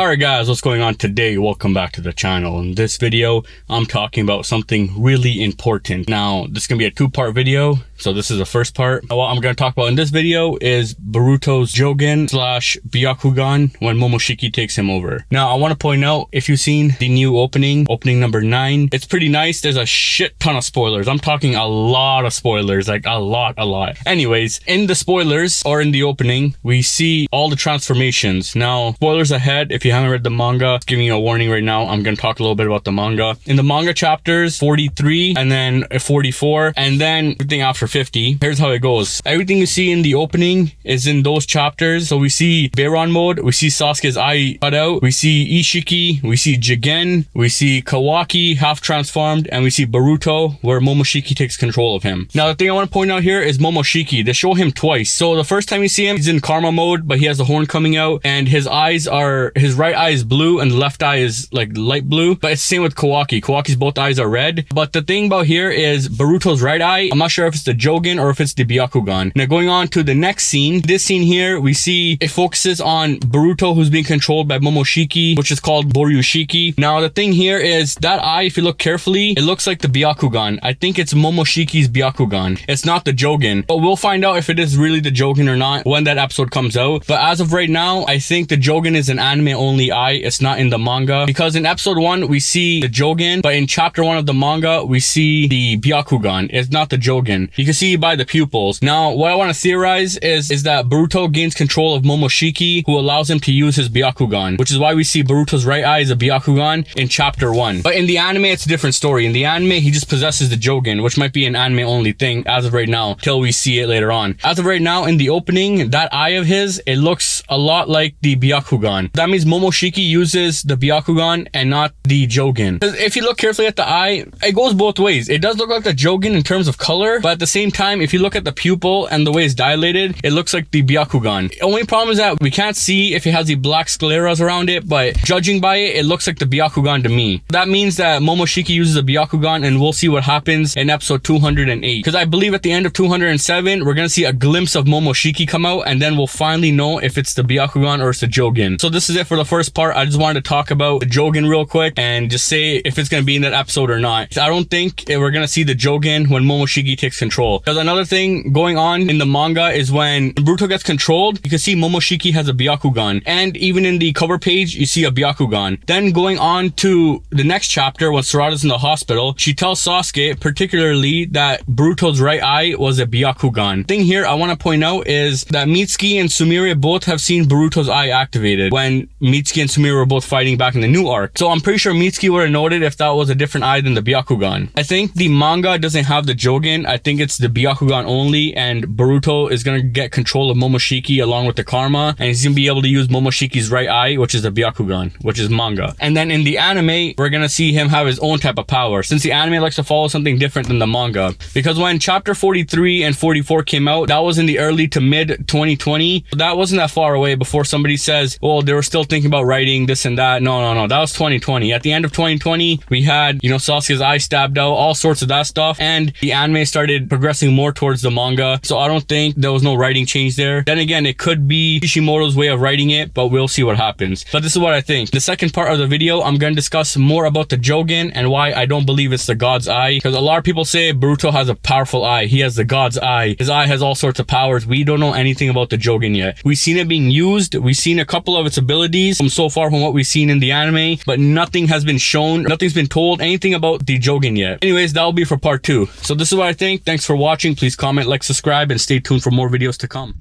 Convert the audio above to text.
Alright guys, what's going on today? Welcome back to the channel. In this video, I'm talking about something really important. Now, this is going to be a two-part video, so this is the first part. What I'm going to talk about in this video is Boruto's Jougan / Byakugan when Momoshiki takes him over. Now, I want to point out, if you've seen the new opening number 9, it's pretty nice. There's a shit ton of spoilers. I'm talking a lot of spoilers, like a lot. Anyways, in the spoilers, or in the opening, we see all the transformations. Now, spoilers ahead, if you haven't read the manga, giving you a warning right now, I'm going to talk a little bit about the manga. In the manga chapters, 43, and then 44, and then everything after 50, here's how it goes. Everything you see in the opening is in those chapters. So we see Beiron mode, we see Sasuke's eye cut out, we see Ishiki, we see Jougan, we see Kawaki half transformed, and we see Boruto where Momoshiki takes control of him. Now the thing I want to point out here is Momoshiki. They show him twice. So the first time you see him, he's in karma mode, but he has the horn coming out, and his right eye is blue and the left eye is like light blue. But it's the same with Kawaki. Kawaki's both eyes are red. But the thing about here is Boruto's right eye, I'm not sure if it's the Jougan or if it's the Byakugan. Now going on to the next scene, this scene here, we see it focuses on Boruto who's being controlled by Momoshiki, which is called Boryushiki. Now the thing here is that eye, if you look carefully, it looks like the Byakugan. I think it's Momoshiki's Byakugan. It's not the Jougan. But we'll find out if it is really the Jougan or not when that episode comes out. But as of right now, I think the Jougan is an anime only eye. It's not in the manga, because in episode 1 we see the Jougan, but in chapter 1 of the manga we see the Byakugan. It's not the Jougan. You can see by the pupils. Now what I want to theorize is that Boruto gains control of Momoshiki, who allows him to use his Byakugan, which is why we see Boruto's right eye is a Byakugan in chapter 1. But in the anime it's a different story. In the anime he just possesses the Jougan, which might be an anime only thing as of right now till we see it later on. As of right now, in the opening, that eye of his, it looks a lot like the Byakugan. That means Momoshiki uses the Byakugan and not the Jougan. Because if you look carefully at the eye, it goes both ways. It does look like the Jougan in terms of color, but at the same time, if you look at the pupil and the way it's dilated, it looks like the Byakugan. The only problem is that we can't see if it has the black scleras around it, but judging by it, it looks like the Byakugan to me. That means that Momoshiki uses a Byakugan, and we'll see what happens in episode 208. Because I believe at the end of 207, we're gonna see a glimpse of Momoshiki come out, and then we'll finally know if it's the Byakugan or it's the Jougan. So this is it for the first part. I just wanted to talk about the Jougan real quick and just say if it's gonna be in that episode or not. I don't think we're gonna see the Jougan when Momoshiki takes control. Because another thing going on in the manga is when Boruto gets controlled, you can see Momoshiki has a Byakugan, and even in the cover page you see a Byakugan. Then going on to the next chapter, when Sarada's in the hospital, she tells Sasuke particularly that Boruto's right eye was a Byakugan. Thing here I want to point out is that Mitsuki and Sumire both have seen Boruto's eye activated when Mitsuki and Sumire were both fighting back in the new arc. So I'm pretty sure Mitsuki would have noted if that was a different eye than the Byakugan. I think the manga doesn't have the Jougan. I think it's the Byakugan only, and Boruto is going to get control of Momoshiki along with the karma, and he's going to be able to use Momoshiki's right eye, which is the Byakugan, which is manga. And then in the anime, we're going to see him have his own type of power, since the anime likes to follow something different than the manga. Because when chapter 43 and 44 came out, that was in the early to mid 2020. That wasn't that far away before somebody says, well, they were still thinking about writing this and that. No. That was 2020. At the end of 2020, we had, Sasuke's eye stabbed out, all sorts of that stuff. And the anime started progressing more towards the manga. So I don't think there was no writing change there. Then again, it could be Kishimoto's way of writing it, but we'll see what happens. But this is what I think. The second part of the video, I'm going to discuss more about the Jougan and why I don't believe it's the God's eye. Because a lot of people say Boruto has a powerful eye. He has the God's eye. His eye has all sorts of powers. We don't know anything about the Jougan yet. We've seen it being used. We've seen a couple of its abilities from so far from what we've seen in the anime, but nothing has been shown. Nothing's been told anything about the Jougan yet. Anyways, that'll be for part 2. So this is what I think. Thanks for watching. Please comment, like, subscribe, and stay tuned for more videos to come.